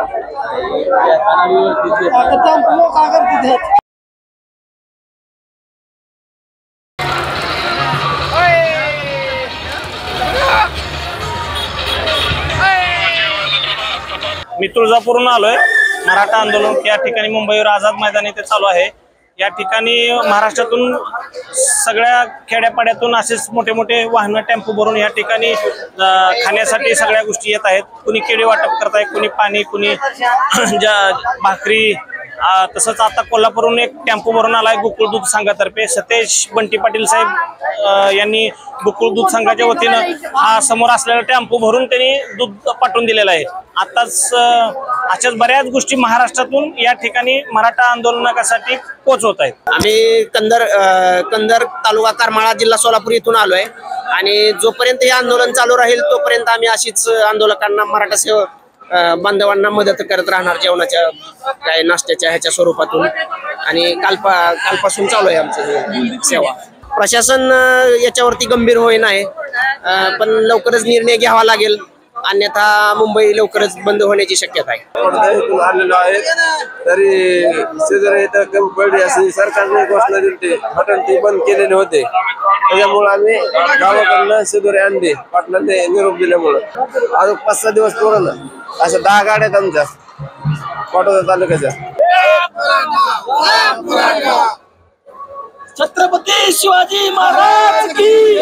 मी तुळजापूरहून आलोय। मराठा आंदोलन या ठिकाणी मुंबईवर आझाद मैदान इथे चालू आहे। या ठिकाणी महाराष्ट्रातून सगळ्या खेड्यापाड्यातून असेच मोठे मोठे वाहन टेम्पो भरून या ठिकाणी खाण्यासाठी सगळ्या गोष्टी येत आहेत। कुणी केळी वाटप करताय, कुणी पाणी, कुणी भाकरी। तसंच आता कोल्हापूरहून एक टेम्पो भरून आलाय गोकुळ दूध संघातर्फे। सतेज बंटी पाटील साहेब यांनी गोकुळ दूध संघाच्या वतीनं हा समोर असलेला टेम्पो भरून त्यांनी दूध पाठवून दिलेला आहे। आताच अशाच बऱ्याच गोष्टी महाराष्ट्रातून या ठिकाणी मराठा आंदोलनासाठी पोहोचवत आहेत। आम्ही कंदर तालुका करमाळा जिल्हा सोलापूर इथून आलोय आणि जोपर्यंत हे आंदोलन चालू राहील तोपर्यंत आम्ही अशीच आंदोलकांना मराठा सेवक बांधवांना मदत करत राहणार, जेवणाच्या काय नाश्त्याच्या ह्याच्या स्वरूपातून। आणि कालपासून चालू आहे आमची सेवा। प्रशासन याच्यावरती गंभीर होईना आहे, पण लवकरच निर्णय घ्यावा लागेल, अन्यथा मुंबई लवकरच बंद होण्याची शक्यता आहे। आलेलो आहे तरी शेजारी इथं कमी पडली अशी सरकारने घोषणा दिली, हॉटेल ती बंद केलेले होते। त्याच्यामुळे आम्ही गावाकडनं शेजारी आणले, पाटलांनी निरोप दिल्यामुळं अजून 5-6 दिवस पूर्ण असं 10 गाड्यात आमच्या पाटोदा तालुक्याच्या। छत्रपती शिवाजी महाराज की